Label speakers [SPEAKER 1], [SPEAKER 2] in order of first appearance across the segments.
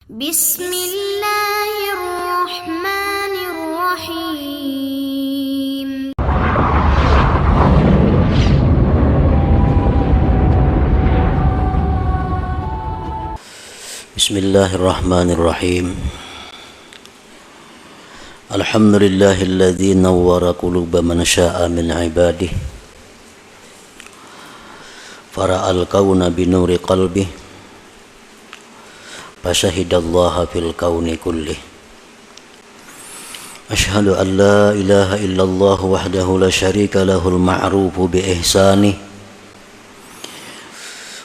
[SPEAKER 1] Bismillahirrahmanirrahim.
[SPEAKER 2] Bismillahirrahmanirrahim. Alhamdulillahilladzi nawwara quluba man syaa min ibadihi fara'al kauna binuri qalbi fasyahidallaha fil kauni kullih. Ashhadu an la ilaha illallah wahdahu la syarika lahul ma'rufu bi ihsanih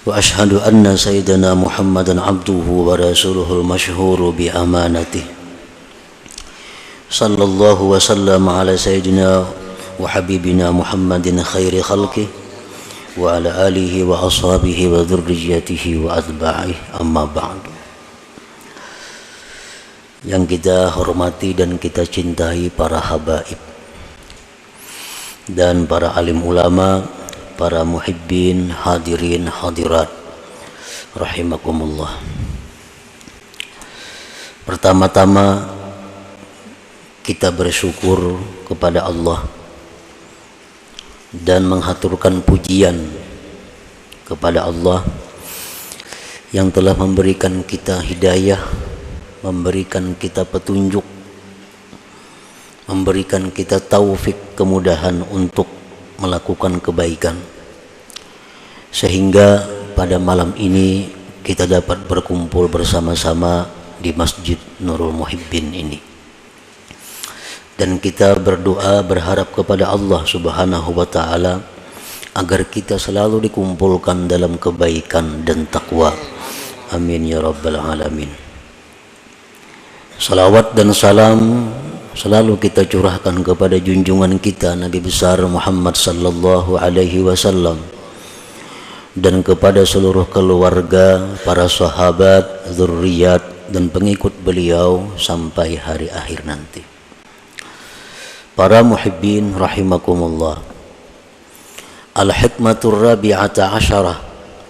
[SPEAKER 2] wa ashhadu anna sayyidana Muhammadan abduhu wa rasuluhul masyhuru bi amanatih. Sallallahu wa sallam ala sayyidina wa habibina Muhammadin khairi khalqih wa ala alihi wa ashabihi wa dhurriyyatihi wa atba'ihi, amma ba'du. Yang kita hormati dan kita cintai para habaib dan para alim ulama, para muhibbin, hadirin, hadirat rahimakumullah. Pertama-tama kita bersyukur kepada Allah dan menghaturkan pujian kepada Allah yang telah memberikan kita hidayah, memberikan kita petunjuk, memberikan kita taufik, kemudahan untuk melakukan kebaikan, sehingga pada malam ini kita dapat berkumpul bersama-sama di Masjid Nurul Muhibbin ini. Dan kita berdoa berharap kepada Allah Subhanahu wa ta'ala agar kita selalu dikumpulkan dalam kebaikan dan takwa. Amin ya rabbal alamin. Salawat dan salam selalu kita curahkan kepada junjungan kita Nabi besar Muhammad sallallahu alaihi wasallam dan kepada seluruh keluarga, para sahabat, zurriyat dan pengikut beliau sampai hari akhir nanti. Para muhibbin rahimakumullah. Al-hikmatur rabi'ata asyarah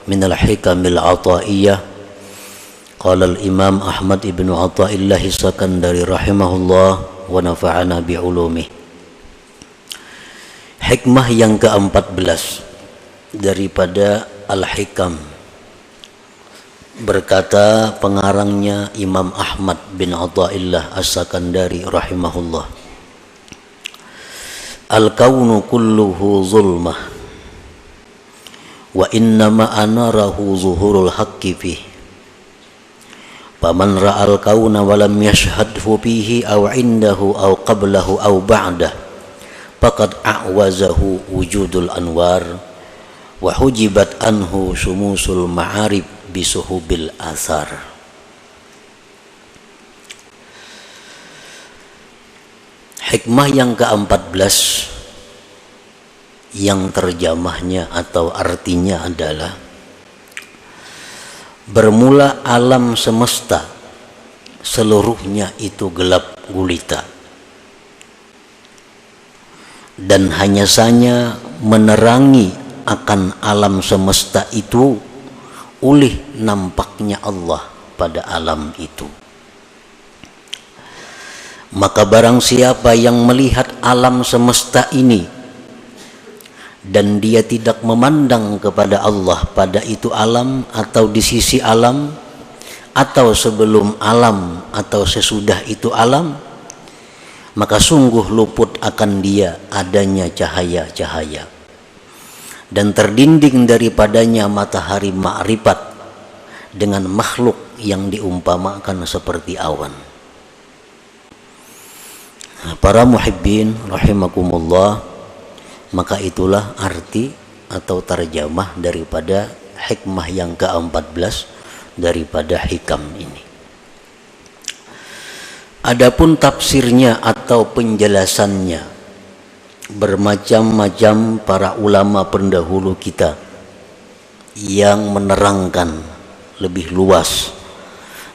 [SPEAKER 2] min al-hikamil ataiyah. Qala al-imam Ahmad ibn Athaillah Sakandari rahimahullah wa nafa'ana bi'ulumih. Hikmah yang ke-14 daripada Al-Hikam, berkata pengarangnya Imam Ahmad bin Athaillah As-Sakandari rahimahullah, al-kaunu kulluhu zulmah wa innama anarahu zuhurul haqqi fih. Faman ra'al kauna wa lam yashhadhu fihi aw indahu aw qablahu aw ba'dah faqad a'wazahu wujudul anwar wa hujibat anhu sumusul ma'arib bisuhubil asar. Hikmah yang ke-14 yang terjemahnya atau artinya adalah bermula alam semesta seluruhnya itu gelap gulita dan hanya saja menerangi akan alam semesta itu oleh nampaknya Allah pada alam itu. Maka barang siapa yang melihat alam semesta ini dan dia tidak memandang kepada Allah pada itu alam atau di sisi alam atau sebelum alam atau sesudah itu alam, maka sungguh luput akan dia adanya cahaya-cahaya dan terdinding daripadanya matahari ma'rifat dengan makhluk yang diumpamakan seperti awan. Para muhibbin rahimakumullah, maka itulah arti atau terjemah daripada hikmah yang ke-14 daripada hikam ini. Adapun tafsirnya atau penjelasannya, bermacam-macam para ulama pendahulu kita yang menerangkan lebih luas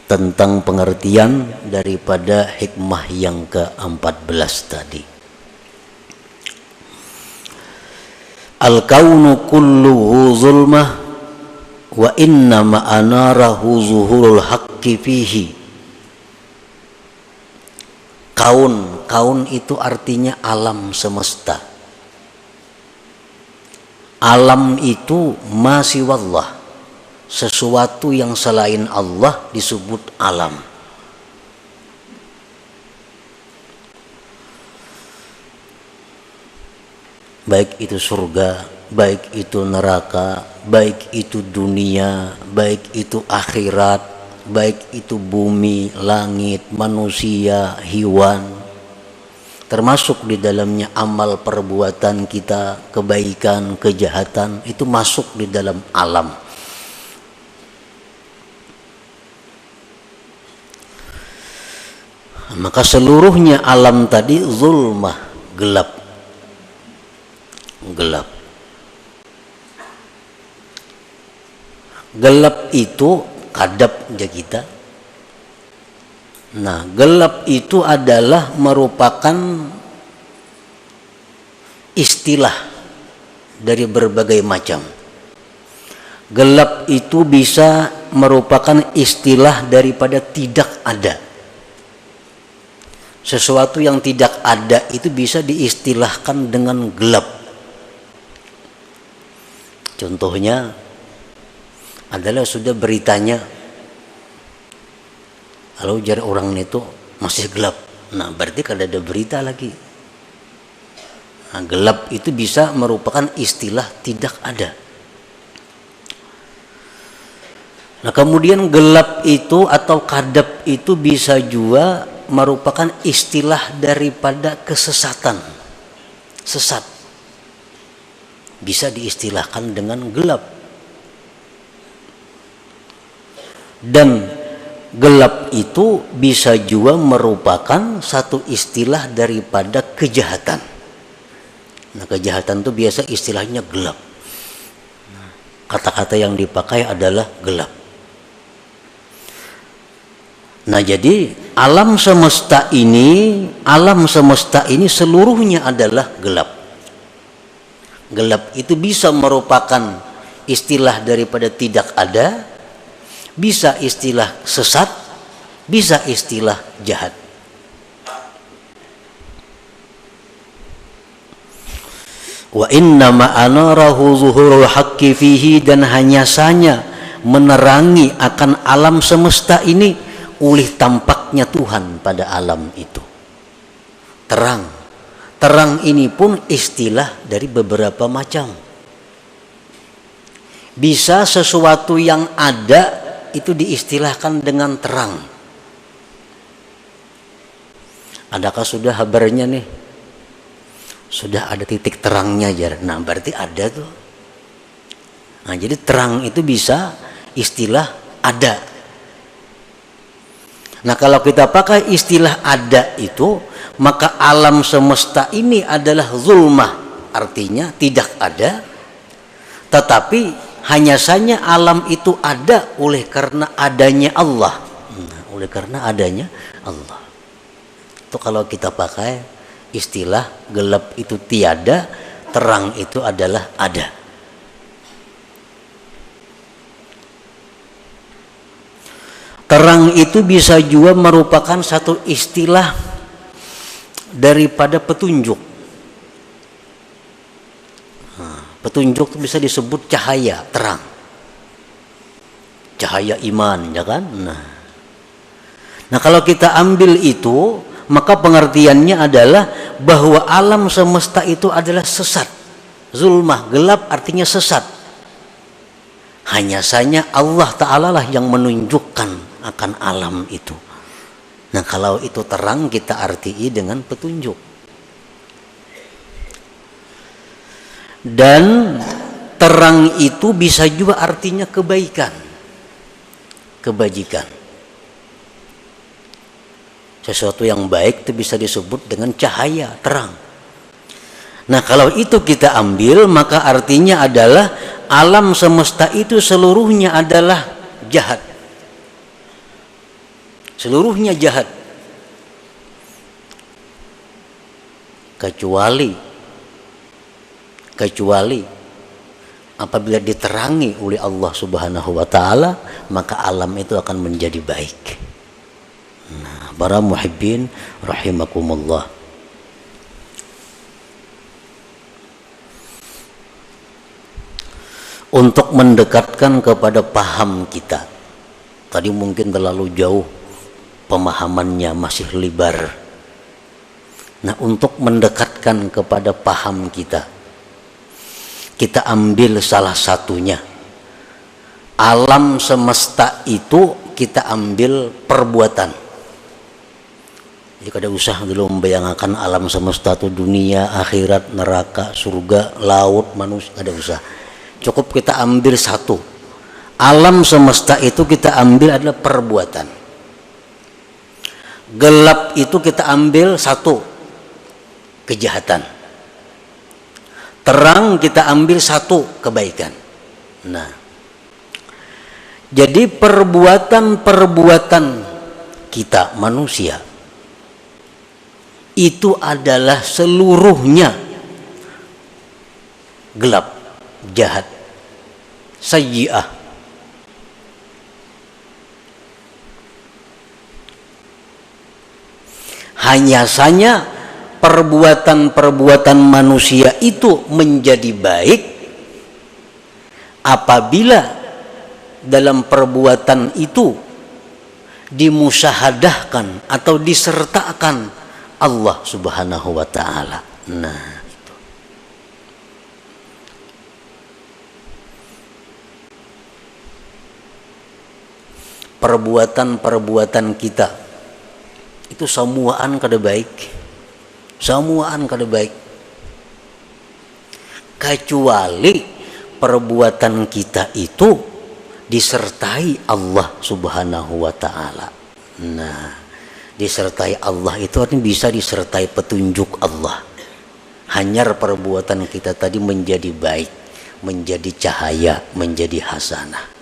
[SPEAKER 2] tentang pengertian daripada hikmah yang ke-14 tadi. Al-kaunu kulluhu zulmah wa inna ma'anarahu zuhurul haqqi fihi Kaun itu artinya alam semesta. Alam itu ma siwallah, sesuatu yang selain Allah disebut alam. Baik itu surga, baik itu neraka, baik itu dunia, baik itu akhirat, baik itu bumi, langit, manusia, hewan, termasuk di dalamnya amal perbuatan kita, kebaikan, kejahatan, itu masuk di dalam alam. Maka seluruhnya alam tadi zulmah, gelap. Gelap itu kadapnya kita. Nah, gelap itu adalah merupakan istilah dari berbagai macam. Gelap itu bisa merupakan istilah daripada tidak ada. Sesuatu yang tidak ada itu bisa diistilahkan dengan gelap. Contohnya adalah sudah beritanya, kalau jarak orang itu masih gelap, nah berarti kalau ada berita lagi. Nah, gelap itu bisa merupakan istilah tidak ada. Nah, kemudian gelap itu atau kadap itu bisa juga merupakan istilah daripada kesesatan, sesat. Bisa diistilahkan dengan gelap. Dan gelap itu bisa juga merupakan satu istilah daripada kejahatan. Nah, kejahatan itu biasa istilahnya gelap. Kata-kata yang dipakai adalah gelap. Nah, jadi alam semesta ini seluruhnya adalah gelap. Gelap itu bisa merupakan istilah daripada tidak ada, bisa istilah sesat, bisa istilah jahat. Wa inna ma anarahu zuhurul haqqi fihi, dan hanya saja menerangi akan alam semesta ini oleh tampaknya Tuhan pada alam itu. Terang ini pun istilah dari beberapa macam. Bisa sesuatu yang ada itu diistilahkan dengan terang. Adakah sudah kabarnya nih? Sudah ada titik terangnya aja. Nah, berarti ada tuh. Nah, jadi terang itu bisa istilah ada. Nah, kalau kita pakai istilah ada itu, maka alam semesta ini adalah zulmah, artinya tidak ada, tetapi hanya saja alam itu ada oleh karena adanya Allah. Oleh karena adanya Allah. Itu kalau kita pakai istilah gelap itu tiada, terang itu adalah ada. Terang itu bisa juga merupakan satu istilah daripada petunjuk. Petunjuk itu bisa disebut cahaya, terang, cahaya iman, ya kan? Nah, kalau kita ambil itu, maka pengertiannya adalah bahwa alam semesta itu adalah sesat. Zulmah, gelap artinya sesat. Hanya saja Allah Ta'ala lah yang menunjukkan akan alam itu. Nah, kalau itu terang kita artii dengan petunjuk. Dan terang itu bisa juga artinya kebaikan, kebajikan. Sesuatu yang baik itu bisa disebut dengan cahaya, terang. Nah, kalau itu kita ambil, maka artinya adalah alam semesta itu seluruhnya adalah jahat. Seluruhnya jahat. Kecuali apabila diterangi oleh Allah Subhanahu wa taala, maka alam itu akan menjadi baik. Nah, Para muhibbin rahimakumullah. Untuk mendekatkan kepada paham kita, tadi mungkin terlalu jauh pemahamannya, masih lebar. Nah, untuk mendekatkan kepada paham kita, kita ambil salah satunya. Alam semesta itu kita ambil perbuatan. Jadi kada usah dulu membayangkan alam semesta itu dunia, akhirat, neraka, surga, laut, manusia, kada usah. Cukup kita ambil satu. Alam semesta itu kita ambil adalah perbuatan. Gelap itu kita ambil satu, kejahatan. Terang kita ambil satu, kebaikan. Nah, jadi perbuatan-perbuatan kita manusia itu adalah seluruhnya gelap, jahat, sayyi'ah. Hanya saja perbuatan-perbuatan manusia itu menjadi baik apabila dalam perbuatan itu dimusyahadahkan atau disertakan Allah Subhanahu wa ta'ala. Nah, perbuatan-perbuatan kita itu semuaan kada baik, semuaan kada baik, kecuali perbuatan kita itu disertai Allah Subhanahu wa ta'ala. Nah, disertai Allah itu artinya bisa disertai petunjuk Allah. Hanyar perbuatan kita tadi menjadi baik, menjadi cahaya, menjadi hasanah.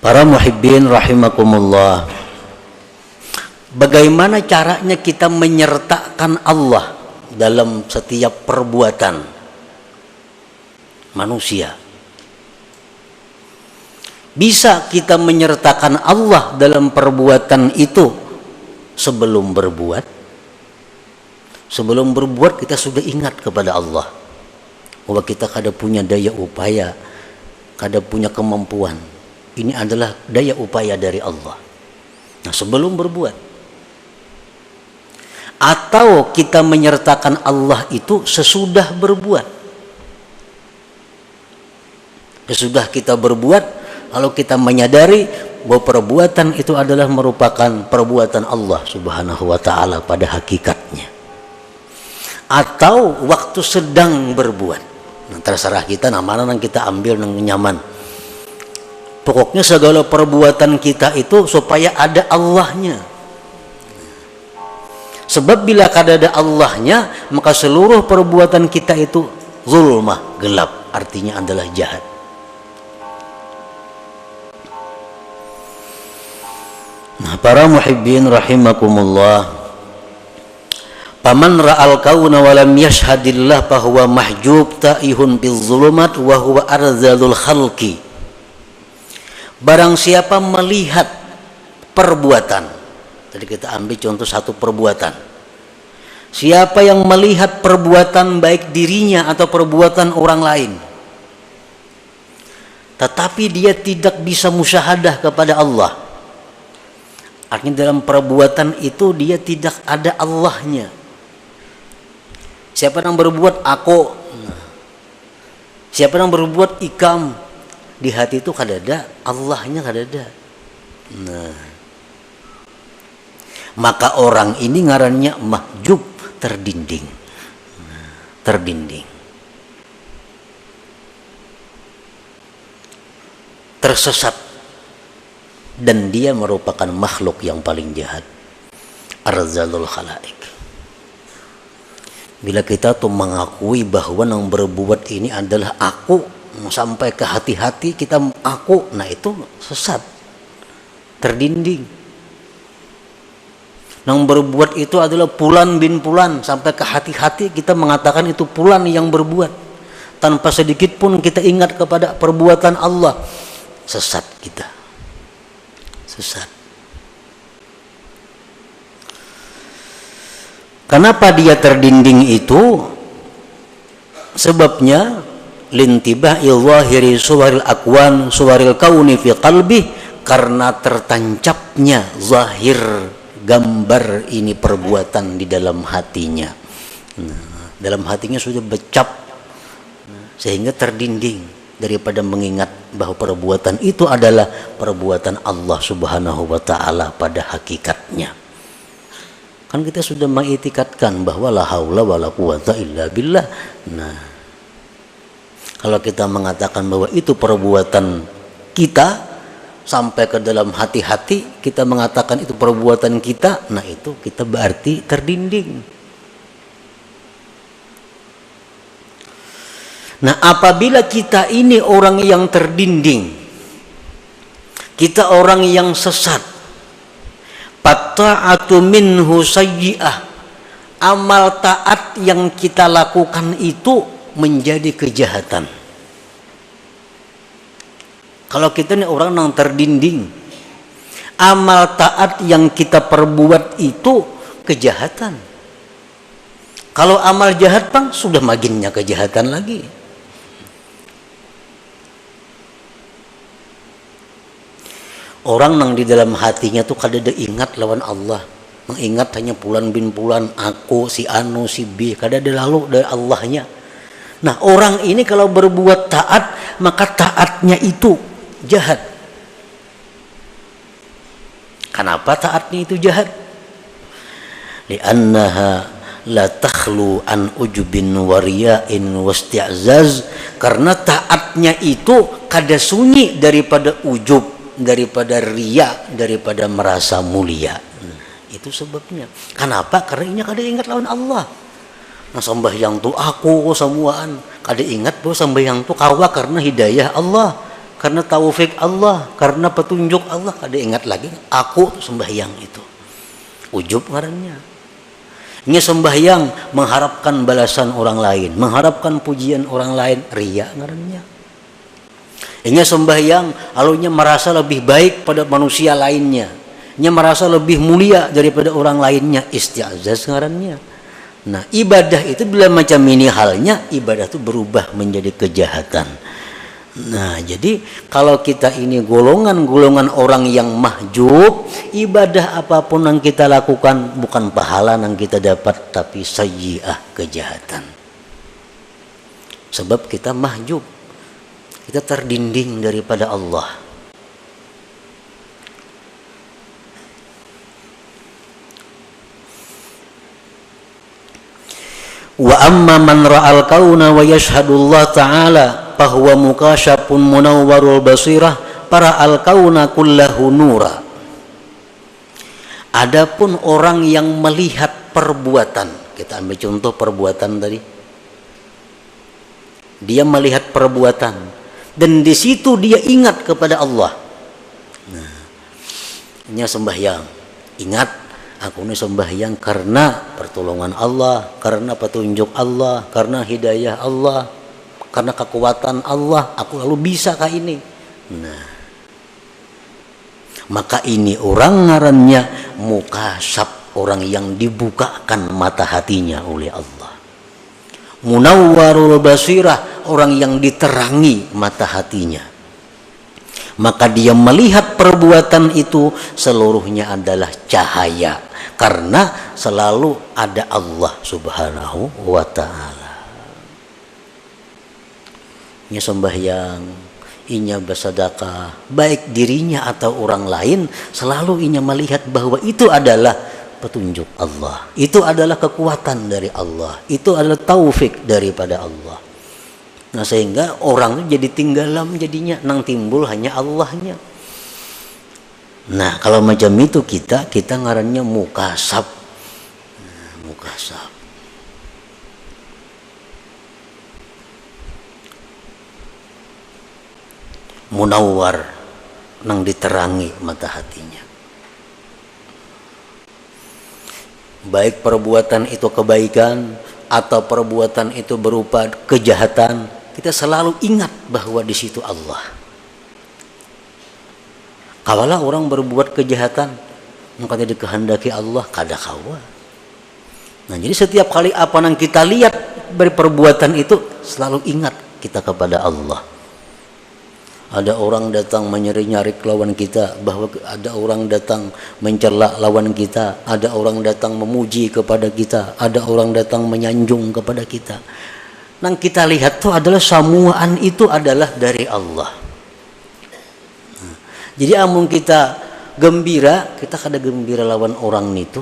[SPEAKER 2] Para muhibbin rahimakumullah, bagaimana caranya kita menyertakan Allah dalam setiap perbuatan manusia? Bisa kita menyertakan Allah dalam perbuatan itu sebelum berbuat. Sebelum berbuat kita sudah ingat kepada Allah bahwa kita kada punya daya upaya, kada punya kemampuan. Ini adalah daya upaya dari Allah. Nah, sebelum berbuat. Atau kita menyertakan Allah itu sesudah berbuat. Sesudah kita berbuat, lalu kita menyadari bahwa perbuatan itu adalah merupakan perbuatan Allah Subhanahu wa ta'ala pada hakikatnya. Atau waktu sedang berbuat. Nah, terserah kita, nah mana yang kita ambil yang nyaman. Pokoknya segala perbuatan kita itu supaya ada Allahnya. Sebab bila kada ada Allahnya, maka seluruh perbuatan kita itu zulmah, gelap, artinya adalah jahat. Nah, para muhibbin rahimakumullah, paman ra'al kauna wa lam yashhadillah fahuwa mahjub ta'ihun bil zulumat wa huwa arzalul khalqi. Barang siapa melihat perbuatan, tadi kita ambil contoh satu perbuatan. Siapa yang melihat perbuatan baik dirinya atau perbuatan orang lain, tetapi dia tidak bisa musyahadah kepada Allah, artinya dalam perbuatan itu dia tidak ada Allahnya. Siapa yang berbuat aku, siapa yang berbuat ikam, di hati itu kada ada Allahnya, kada ada. Nah, maka orang ini ngarannya mahjub, terdinding. Terdinding, tersesat, dan dia merupakan makhluk yang paling jahat, arzalul khalaik. Bila kita tuh mengakui bahwa yang berbuat ini adalah aku, sampai ke hati-hati kita aku, nah itu sesat, terdinding. Yang berbuat itu adalah Fulan bin Fulan, sampai ke hati-hati kita mengatakan itu Fulan yang berbuat. tanpa sedikit pun kita ingat kepada perbuatan Allah, sesat kita. Sesat. Kenapa dia terdinding itu? Sebabnya lintibah ilwahiri suwaril akwan suwaril kauni fi qalbi, karena tertancapnya zahir gambar ini perbuatan di dalam hatinya. Nah, dalam hatinya sudah becap sehingga terdinding daripada mengingat bahwa perbuatan itu adalah perbuatan Allah Subhanahu wa taala pada hakikatnya. Kan kita sudah mengitikadkan bahwa la haula wala quwata illa billah. Nah, kalau kita mengatakan bahwa itu perbuatan kita sampai ke dalam hati-hati, kita mengatakan itu perbuatan kita, nah itu kita berarti terdinding. Nah, apabila kita ini orang yang terdinding, kita orang yang sesat, Fatta'atu minhu sayyi'ah, amal taat yang kita lakukan itu menjadi kejahatan. Kalau kita ini orang yang terdinding, amal taat yang kita perbuat itu kejahatan. Kalau amal jahat bang, sudah makinnya kejahatan lagi. Orang yang di dalam hatinya tuh kadang ingat lawan Allah, mengingat hanya Fulan bin Fulan, aku, si Anu, si B, kadang ada lalu dari Allahnya. Nah, orang ini kalau berbuat taat, maka taatnya itu jahat. Kenapa taatnya itu jahat? Li'annaha la takhlu an ujubin wariya'in wasti'zaz, karena taatnya itu kada sunyi daripada ujub, daripada riya, daripada merasa mulia. Itu sebabnya. Kenapa? Karena ini kada ingat lawan Allah. Nah, sembahyang tu aku semuaan, kada ingat bahwa sembahyang tu kawa karena hidayah Allah, karena taufik Allah, karena petunjuk Allah. Kada ingat lagi aku sembahyang itu. Ujub ngarannya. Ini sembahyang mengharapkan balasan orang lain, mengharapkan pujian orang lain, riya ngarannya. Ini sembahyang alunya merasa lebih baik pada manusia lainnya, nya merasa lebih mulia daripada orang lainnya, isti'zaz ngarannya. Nah, ibadah itu bila macam ini halnya, ibadah itu berubah menjadi kejahatan. Nah, jadi kalau kita ini golongan-golongan orang yang mahjub, ibadah apapun yang kita lakukan bukan pahala yang kita dapat, tapi sayyi'ah, kejahatan. Sebab kita mahjub, kita terdinding daripada Allah. Wa amma man ra'al kauna wa yashhadullah ta'ala fahuwa mukashafun munawwarul basirah para al kauna kullahu nura. Adapun orang yang melihat perbuatan, kita ambil contoh perbuatan tadi. Dia melihat perbuatan dan di situ dia ingat kepada Allah. Nah, ini sembahyang, ingat aku ini sembahyang karena pertolongan Allah, karena petunjuk Allah, karena hidayah Allah, karena kekuatan Allah, aku lalu bisa kah ini. Nah, maka ini orang ngarannya mukasab, orang yang dibukakan mata hatinya oleh Allah. Munawwarul basirah, orang yang diterangi mata hatinya. Maka dia melihat perbuatan itu seluruhnya adalah cahaya, karena selalu ada Allah Subhanahu wa ta'ala. Inya sembahyang, inya bersedekah, baik dirinya atau orang lain, selalu inya melihat bahwa itu adalah petunjuk Allah, itu adalah kekuatan dari Allah, itu adalah taufik daripada Allah. Nah, sehingga orang itu jadi tinggalam jadinya, nang timbul hanya Allahnya. Nah, kalau macam itu kita ngarannya mukasab. Nah, mukasab. Munawwar, nang diterangi mata hatinya. Baik perbuatan itu kebaikan atau perbuatan itu berupa kejahatan, kita selalu ingat bahwa di situ Allah. Kawalah orang berbuat kejahatan, maka tidak dikehendaki Allah kada kawa. Nah, jadi setiap kali apa yang kita lihat dari perbuatan itu, selalu ingat kita kepada Allah. Ada orang datang menyari-nyari lawan kita, bahwa ada orang datang mencela lawan kita, ada orang datang memuji kepada kita, ada orang datang menyanjung kepada kita. Nang kita lihat tuh adalah samuaan itu adalah dari Allah. Nah, jadi amun kita gembira, kita kada gembira lawan orang itu.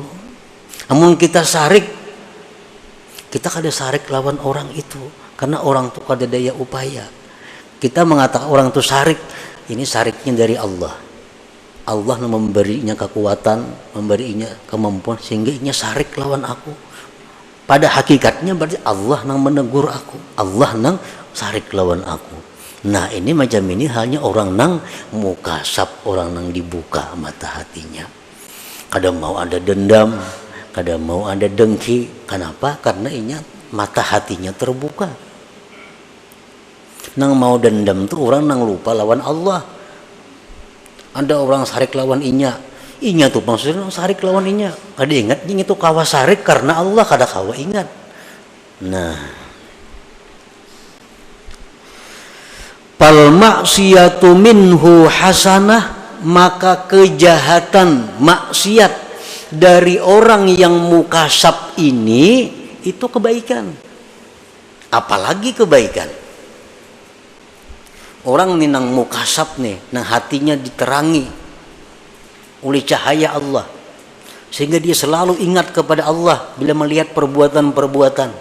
[SPEAKER 2] Amun kita sarik, kita kada sarik lawan orang itu, karena orang tuh kada daya upaya. Kita mengatakan orang itu sarik, ini sariknya dari Allah. Allah memberinya kekuatan, memberinya kemampuan sehingga inya sarik lawan aku. Pada hakikatnya berarti Allah nang menegur aku, Allah nang sarik lawan aku. Nah, ini macam ini halnya orang nang mukasab, orang nang dibuka mata hatinya. Kada mau ada dendam, kada mau ada dengki. Kenapa? Karena inya mata hatinya terbuka. Nang mau dendam tuh orang nang lupa lawan Allah. Ada orang sarik lawan inya tuh maksudnya sarik lawan inya. Kada ingat ini tuh kawa sarik karena Allah, kada kawa ingat. Nah, fal maksiyatu minhu hasanah, maka kejahatan maksiat dari orang yang mukasab ini itu kebaikan. Apalagi kebaikan. Orang nih nang mukasab nih, nang hatinya diterangi oleh cahaya Allah, sehingga dia selalu ingat kepada Allah bila melihat perbuatan-perbuatan.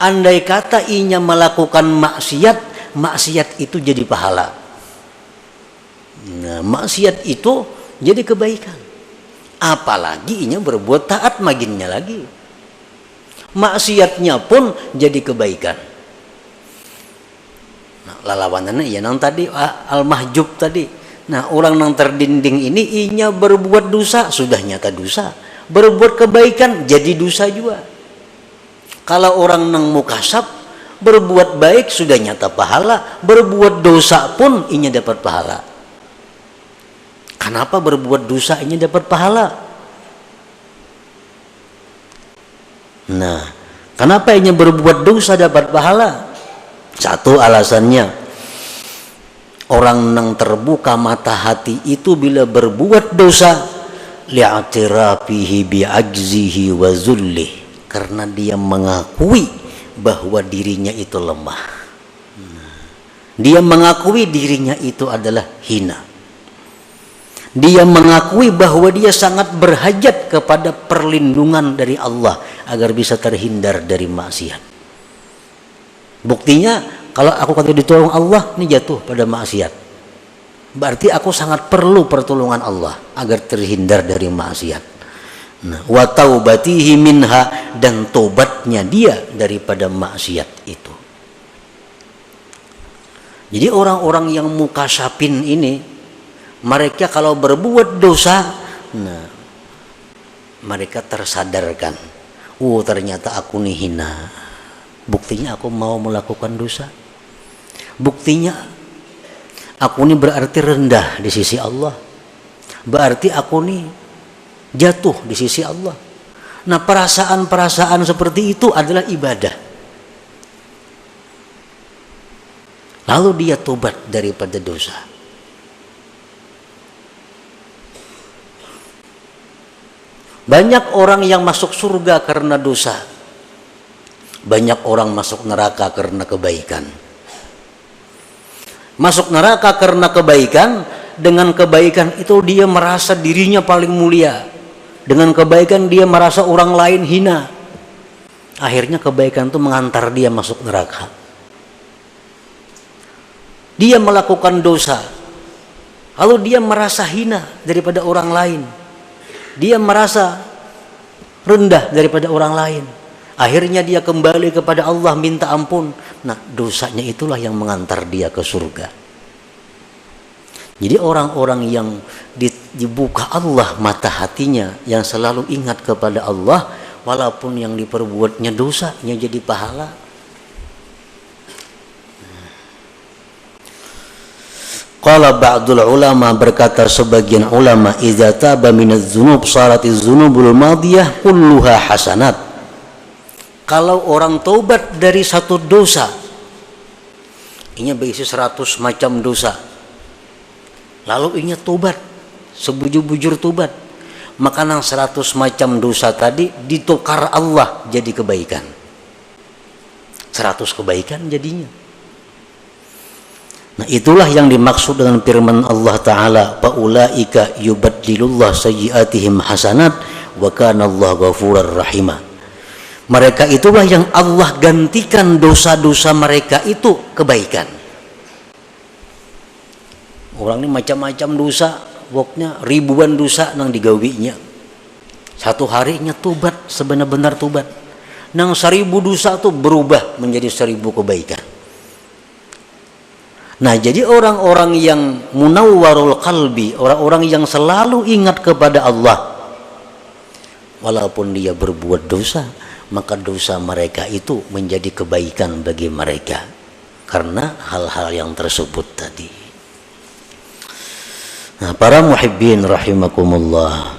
[SPEAKER 2] Andai kata inya melakukan maksiat, maksiat itu jadi pahala. Nah, maksiat itu jadi kebaikan. Apalagi inya berbuat taat maginnya lagi. Maksiatnya pun jadi kebaikan. Nah, lalawanannya ya nang tadi al-mahjub tadi. Nah, orang nang terdinding ini inya berbuat dosa sudah nyata dosa, berbuat kebaikan jadi dosa juga. Kalau orang nang mukasab berbuat baik sudah nyata pahala, berbuat dosa pun inya dapat pahala. Kenapa berbuat dosa inya dapat pahala? Nah, kenapa inya berbuat dosa dapat pahala? Satu alasannya, orang nang terbuka mata hati itu bila berbuat dosa li'atirafihi bi'ajzihi wa zullih, karena dia mengakui bahwa dirinya itu lemah. Dia mengakui dirinya itu adalah hina. Dia mengakui bahwa dia sangat berhajat kepada perlindungan dari Allah agar bisa terhindar dari maksiat. Buktinya kalau aku kata ditolong Allah, ini jatuh pada maksiat. Berarti aku sangat perlu pertolongan Allah agar terhindar dari maksiat. Nah, wa taubatihi minha, dan tobatnya dia daripada maksiat itu. Jadi orang-orang yang mukasabin ini, mereka kalau berbuat dosa, nah, mereka tersadarkan, oh ternyata aku nih hina. Buktinya aku mau melakukan dosa. Buktinya aku ini berarti rendah di sisi Allah. Berarti aku ini jatuh di sisi Allah. Nah, perasaan-perasaan seperti itu adalah ibadah. Lalu dia tobat daripada dosa. Banyak orang yang masuk surga karena dosa. Banyak orang masuk neraka karena kebaikan. Masuk neraka karena kebaikan, dengan kebaikan itu dia merasa dirinya paling mulia. Dengan kebaikan dia merasa orang lain hina. Akhirnya kebaikan itu mengantar dia masuk neraka. Dia melakukan dosa, lalu dia merasa hina daripada orang lain. Dia merasa rendah daripada orang lain. Akhirnya dia kembali kepada Allah minta ampun. Nah, dosanya itulah yang mengantar dia ke surga. Jadi orang-orang yang dibuka Allah mata hatinya, yang selalu ingat kepada Allah, walaupun yang diperbuatnya dosa, yang jadi pahala. Qala ba'dul ulama, berkata sebagian ulama, idza taba minadz dzunub saratiz dzunubul madiyah kulluha hasanat. Kalau orang taubat dari satu dosa, ini berisi 100 macam dosa, lalu ini tobat, sebujur-bujur tobat, maka nang 100 macam dosa tadi ditukar Allah jadi kebaikan. 100 kebaikan jadinya. Nah, itulah yang dimaksud dengan firman Allah Ta'ala, faulaika yubaddilullah sayyiatihim hasanat wa kana Allah ghafurar rahimah. Mereka itulah yang Allah gantikan dosa-dosa mereka itu kebaikan. Orang ini macam-macam dosa, pokoknya ribuan dosa nang digawinya. Satu harinya tobat, sebenar-benar tobat. Nang 1000 dosa tuh berubah menjadi 1000 kebaikan. Nah, jadi orang-orang yang munawwarul qalbi, orang-orang yang selalu ingat kepada Allah, walaupun dia berbuat dosa, maka dosa mereka itu menjadi kebaikan bagi mereka karena hal-hal yang tersebut tadi. Nah, para muhibbin rahimakumullah,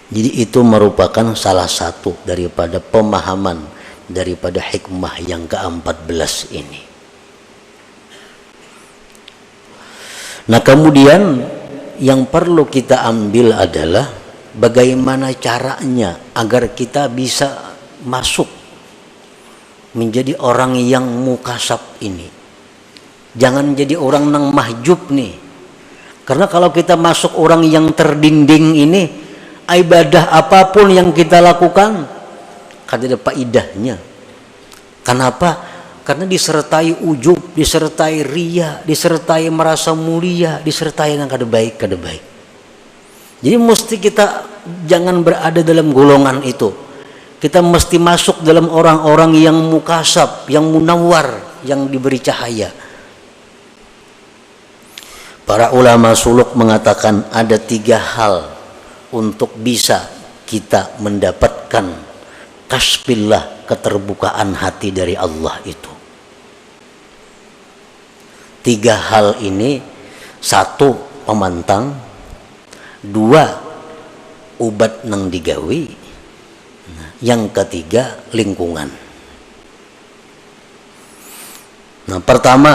[SPEAKER 2] jadi itu merupakan salah satu daripada pemahaman daripada hikmah yang ke-14 ini. Nah, kemudian yang perlu kita ambil adalah bagaimana caranya agar kita bisa masuk menjadi orang yang mukasab ini. Jangan jadi orang nang mahjub nih. Karena kalau kita masuk orang yang terdinding ini, ibadah apapun yang kita lakukan kan ada faedahnya. Kenapa? Karena disertai ujub, disertai riya, disertai merasa mulia, disertai yang kada baik. Jadi mesti kita jangan berada dalam golongan itu. Kita mesti masuk dalam orang-orang yang mukasab, yang munawwar, yang diberi cahaya. Para ulama suluk mengatakan ada 3 hal untuk bisa kita mendapatkan kasbillah, keterbukaan hati dari Allah itu. 3 hal ini, 1 pemantang, 2 ubat nang digawi, yang ketiga lingkungan. Nah, pertama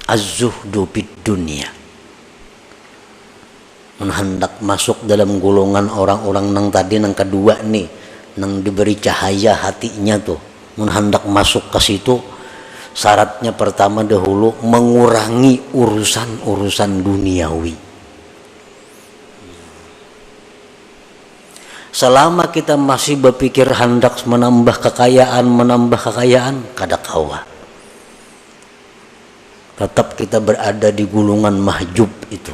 [SPEAKER 2] az-zuhdu fid dunya. Hendak masuk dalam golongan orang-orang nang tadi, nang kedua nih, nang diberi cahaya hatinya tuh, hendak masuk ke situ, syaratnya pertama dahulu mengurangi urusan-urusan duniawi. Selama kita masih berpikir hendak menambah kekayaan, kada kawa. Tetap kita berada di gulungan mahjub itu.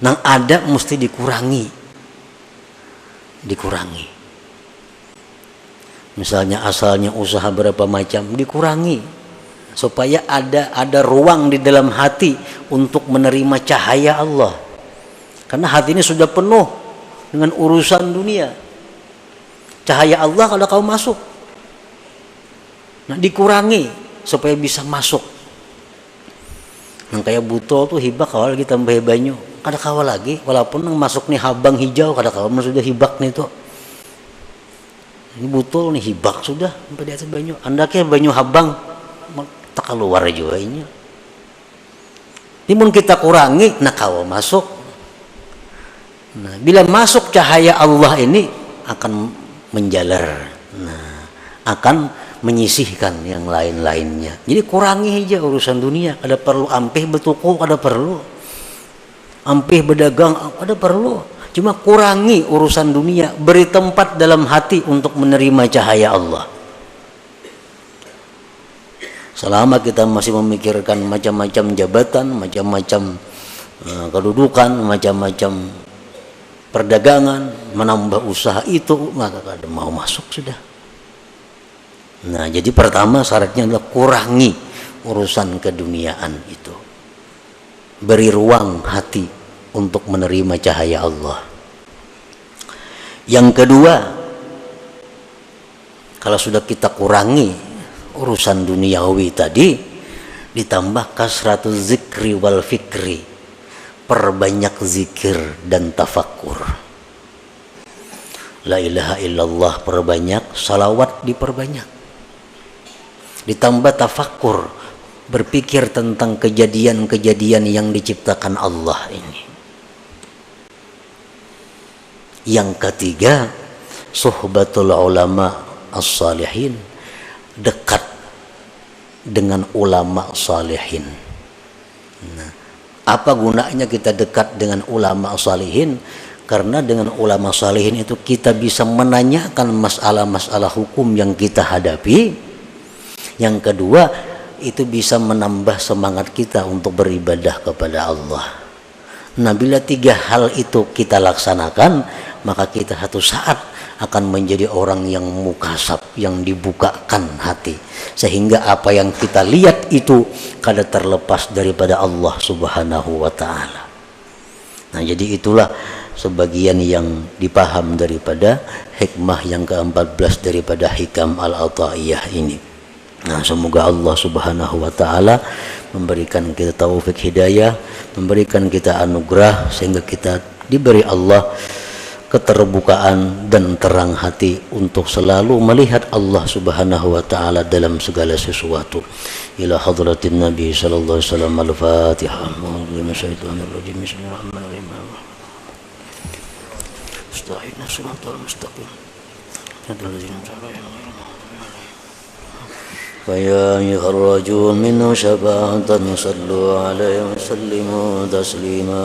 [SPEAKER 2] Nang ada mesti dikurangi. Misalnya asalnya usaha berapa macam, dikurangi supaya ada ruang di dalam hati untuk menerima cahaya Allah. Karena hati ini sudah penuh dengan urusan dunia. Cahaya Allah kalau kau masuk, nah dikurangi supaya bisa masuk. Nang kayak butol tuh hibak awal kita tambah banyu, kada kawa lagi, walaupun nang masuk nih habang hijau kada kawa, sudah hibak nih tuh. Ini butol nih hibak sudah sampai di atas banyu. Anda kayak banyu habang tak keluar juga ini. Ini pun kita kurangi, nak kawa masuk. Nah, bila masuk cahaya Allah ini akan menjalar, nah, akan menyisihkan yang lain-lainnya. Jadi kurangi aja urusan dunia. Ada perlu ampih bertuku, ada perlu ampih berdagang, ada perlu. Cuma kurangi urusan dunia, beri tempat dalam hati untuk menerima cahaya Allah. Selama kita masih memikirkan macam-macam jabatan, macam-macam kedudukan, macam-macam perdagangan, menambah usaha itu, maka kada mau masuk sudah. Nah, jadi pertama syaratnya adalah kurangi urusan keduniaan itu. Beri ruang hati untuk menerima cahaya Allah. Yang kedua, kalau sudah kita kurangi urusan duniawi tadi, ditambah kasratuz zikri wal fikri, perbanyak zikir dan tafakkur. La ilaha illallah perbanyak, salawat diperbanyak, ditambah tafakkur, berpikir tentang kejadian-kejadian yang diciptakan Allah ini. Yang ketiga, suhbatul ulama as-salihin, dekat dengan ulama salihin. Nah, apa gunanya kita dekat dengan ulama salihin? Karena dengan ulama salihin itu kita bisa menanyakan masalah-masalah hukum yang kita hadapi. Yang kedua, itu bisa menambah semangat kita untuk beribadah kepada Allah. Nah, bila tiga hal itu kita laksanakan, maka kita satu saat akan menjadi orang yang mukasab, yang dibukakan hati, sehingga apa yang kita lihat itu kada terlepas daripada Allah Subhanahu wa ta'ala. Nah, jadi itulah sebagian yang dipaham daripada hikmah yang ke-14 daripada hikam al-ata'iyah ini. Nah, semoga Allah Subhanahu wa ta'ala memberikan kita taufik hidayah, memberikan kita anugerah, sehingga kita diberi Allah keterbukaan dan terang hati untuk selalu melihat Allah Subhanahu wa ta'ala dalam segala sesuatu. Ila hadratin Nabi sallallahu alaihi wasallam. Al-Fatihah. Bismillahirrahmanirrahim. Astagfirullah, shiratal mustaqim. فيا أيها الرجل منه شفاعة صلوا عليه وسلموا تسليما.